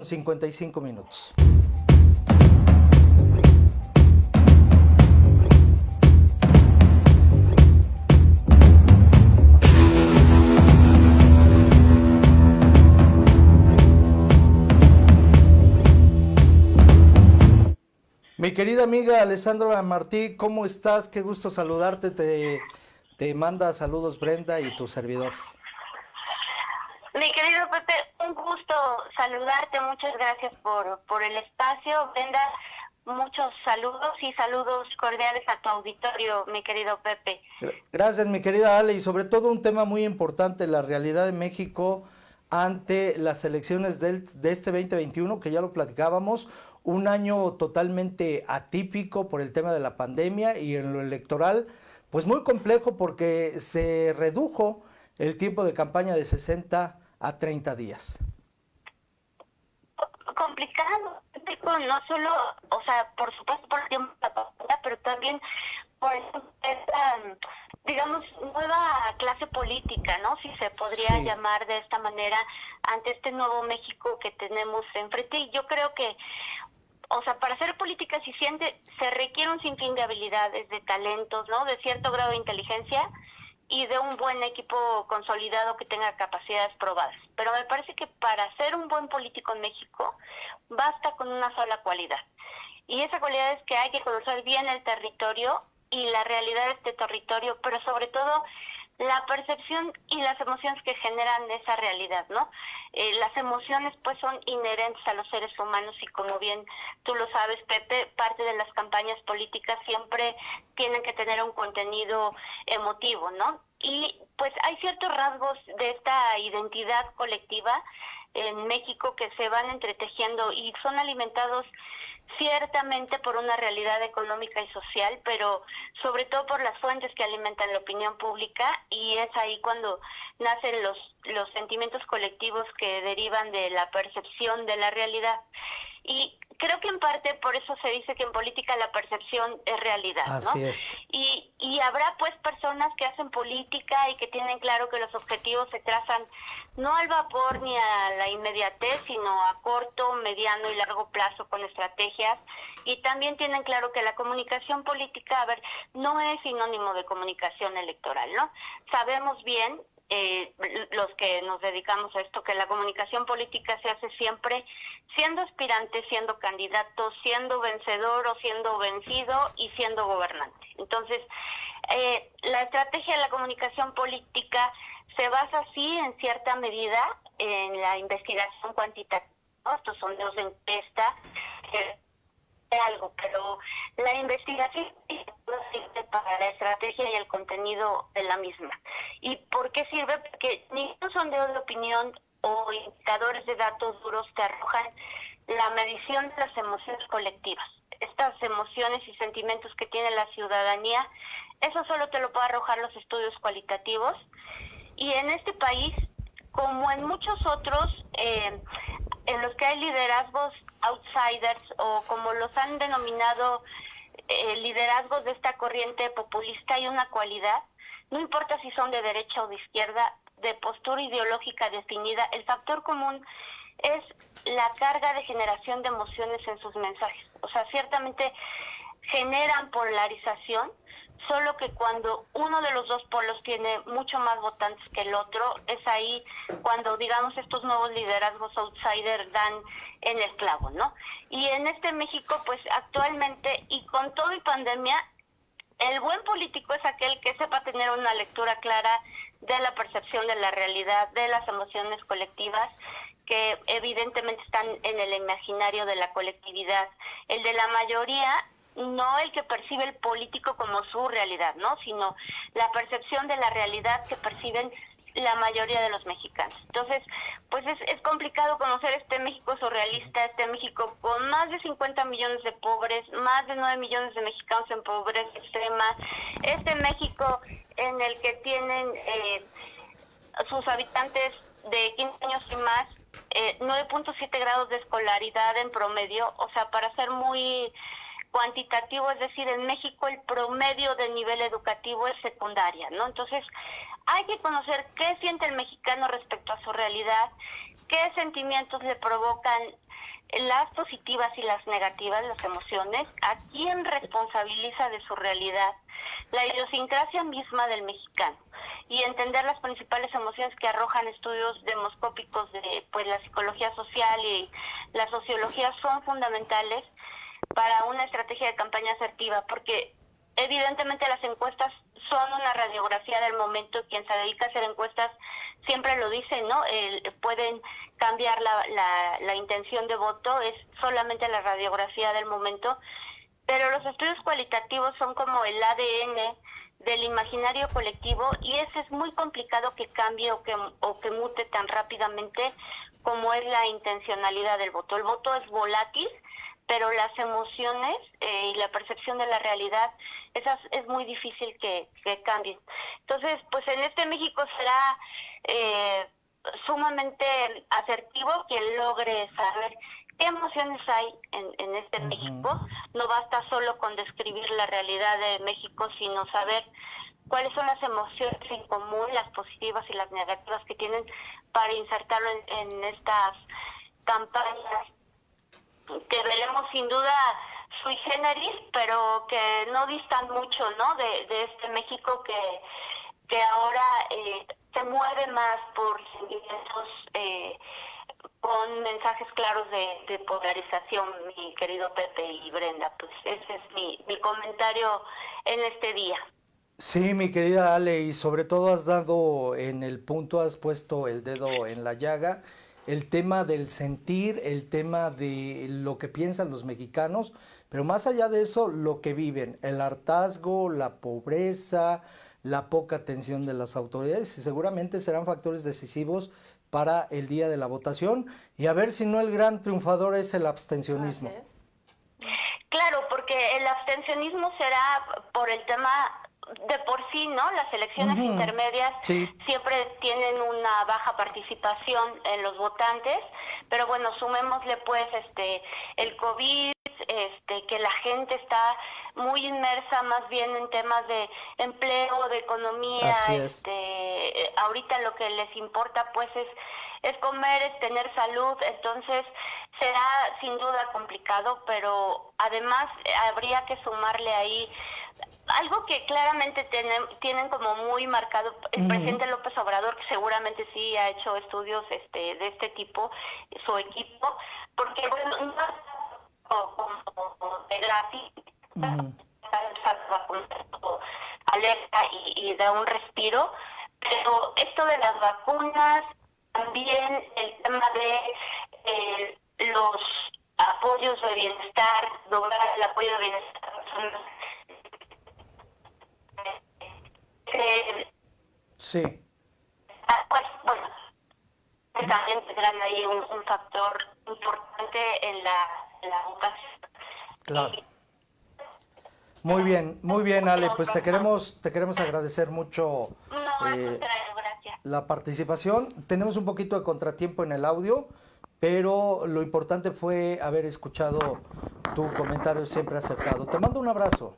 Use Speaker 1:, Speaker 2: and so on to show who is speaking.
Speaker 1: 55 minutos. Mi querida amiga Alessandra Martí, ¿cómo estás? Qué gusto saludarte. Te manda saludos Brenda y tu servidor.
Speaker 2: Mi querido Pepe, un gusto saludarte, muchas gracias por el espacio. Brenda, muchos saludos y saludos cordiales a tu auditorio, mi querido Pepe.
Speaker 1: Gracias, mi querida Ale, y sobre todo un tema muy importante, la realidad de México ante las elecciones de este 2021, que ya lo platicábamos, un año totalmente atípico por el tema de la pandemia y en lo electoral, pues muy complejo porque se redujo el tiempo de campaña de 60 a 30 días.
Speaker 2: Complicado, no solo, o sea, por supuesto por el tiempo de la pandemia, pero también por esta, digamos, nueva clase política, ¿no? Si se podría
Speaker 1: Sí,
Speaker 2: llamar de esta manera, ante este nuevo México que tenemos enfrente. Y yo creo que, o sea, para hacer política eficiente se requiere un sinfín de habilidades, de talentos, ¿no? De cierto grado de inteligencia y de un buen equipo consolidado que tenga capacidades probadas. Pero me parece que para ser un buen político en México basta con una sola cualidad. Y esa cualidad es que hay que conocer bien el territorio y la realidad de este territorio, pero sobre todo la percepción y las emociones que generan esa realidad, ¿no? Las emociones pues son inherentes a los seres humanos y como bien tú lo sabes, Pepe, parte de las campañas políticas siempre tienen que tener un contenido emotivo, ¿no? Y pues hay ciertos rasgos de esta identidad colectiva en México que se van entretejiendo y son alimentados ciertamente por una realidad económica y social, pero sobre todo por las fuentes que alimentan la opinión pública, y es ahí cuando nacen los sentimientos colectivos que derivan de la percepción de la realidad. Y creo que en parte por eso se dice que en política la percepción es realidad, ¿no?
Speaker 1: así es.
Speaker 2: Y habrá pues personas que hacen política y que tienen claro que los objetivos se trazan no al vapor ni a la inmediatez, sino a corto, mediano y largo plazo con estrategias. Y también tienen claro que la comunicación política, a ver, no es sinónimo de comunicación electoral, ¿no? Sabemos bien, los que nos dedicamos a esto, que la comunicación política se hace siempre siendo aspirante, siendo candidato, siendo vencedor o siendo vencido y siendo gobernante. Entonces, la estrategia de la comunicación política se basa sí en cierta medida en la investigación cuantitativa, ¿no? Estos sondeos de encuesta, algo, pero la investigación no sirve para la estrategia y el contenido de la misma. ¿Y por qué sirve? Porque ningún sondeo de opinión o indicadores de datos duros te arrojan la medición de las emociones colectivas. Estas emociones y sentimientos que tiene la ciudadanía, eso solo te lo puede arrojar los estudios cualitativos. Y en este país, como en muchos otros, en los que hay liderazgos outsiders o como los han denominado liderazgos de esta corriente populista, hay una cualidad, no importa si son de derecha o de izquierda, de postura ideológica definida, el factor común es la carga de generación de emociones en sus mensajes. O sea, ciertamente generan polarización, solo que cuando uno de los dos polos tiene mucho más votantes que el otro, es ahí cuando, digamos, estos nuevos liderazgos outsider dan en el clavo, ¿no? Y en este México, pues actualmente, y con todo y pandemia, el buen político es aquel que sepa tener una lectura clara de la percepción de la realidad, de las emociones colectivas, que evidentemente están en el imaginario de la colectividad. El de la mayoría, no el que percibe el político como su realidad, ¿no? Sino la percepción de la realidad que perciben la mayoría de los mexicanos. Entonces, pues es complicado conocer este México surrealista, este México con más de 50 millones de pobres, más de 9 millones de mexicanos en pobreza extrema, este México en el que tienen sus habitantes de 15 años y más 9.7 grados de escolaridad en promedio, o sea, para ser muy cuantitativo, es decir, en México el promedio de nivel educativo es secundaria, ¿no? Entonces, hay que conocer qué siente el mexicano respecto a su realidad, qué sentimientos le provocan las positivas y las negativas, las emociones, a quién responsabiliza de su realidad, la idiosincrasia misma del mexicano, y entender las principales emociones que arrojan estudios demoscópicos de pues la psicología social y la sociología son fundamentales para una estrategia de campaña asertiva, porque evidentemente las encuestas son una radiografía del momento. Quien se dedica a hacer encuestas siempre lo dice, ¿no? Pueden cambiar la intención de voto, es solamente la radiografía del momento, pero los estudios cualitativos son como el ADN del imaginario colectivo, y ese es muy complicado que cambie o que mute tan rápidamente como es la intencionalidad del voto. El voto es volátil, pero las emociones y la percepción de la realidad, esas es muy difícil que cambien. Entonces, pues en este México será sumamente asertivo quien logre saber qué emociones hay en este México. No basta solo con describir la realidad de México, sino saber cuáles son las emociones en común, las positivas y las negativas que tienen, para insertarlo en estas campañas que veremos sin duda sui generis, pero que no distan mucho, ¿no? de este México que ahora se mueve más por sentimientos con mensajes claros de polarización, mi querido Pepe y Brenda. Pues ese es mi comentario en este día.
Speaker 1: Sí, mi querida Ale, y sobre todo has dado en el punto, has puesto el dedo en la llaga, el tema del sentir, el tema de lo que piensan los mexicanos, pero más allá de eso, lo que viven, el hartazgo, la pobreza, la poca atención de las autoridades, y seguramente serán factores decisivos para el día de la votación, y a ver si no el gran triunfador es el abstencionismo.
Speaker 3: Así es.
Speaker 2: Claro, porque el abstencionismo será por el tema de por sí, ¿no? Las elecciones intermedias
Speaker 1: Sí.
Speaker 2: siempre tienen una baja participación en los votantes, pero bueno, sumémosle pues el COVID, que la gente está muy inmersa más bien en temas de empleo, de economía.
Speaker 1: Así es.
Speaker 2: Ahorita lo que les importa pues es comer, es tener salud. Entonces será sin duda complicado, pero además habría que sumarle ahí algo que claramente tienen como muy marcado el presidente López Obrador, que seguramente sí ha hecho estudios de este tipo, su equipo, porque bueno, no es como de gratis, alerta y da un respiro, pero esto de las vacunas, también el tema de los apoyos de bienestar, lograr el apoyo de bienestar a personas.
Speaker 1: Sí.
Speaker 2: Pues bueno, también tendrán ahí un factor importante en la votación.
Speaker 1: Claro. Muy bien, Ale, pues te queremos agradecer mucho
Speaker 2: No, al contrario, gracias.
Speaker 1: la participación. Tenemos un poquito de contratiempo en el audio, pero lo importante fue haber escuchado tu comentario siempre acertado. Te mando un abrazo.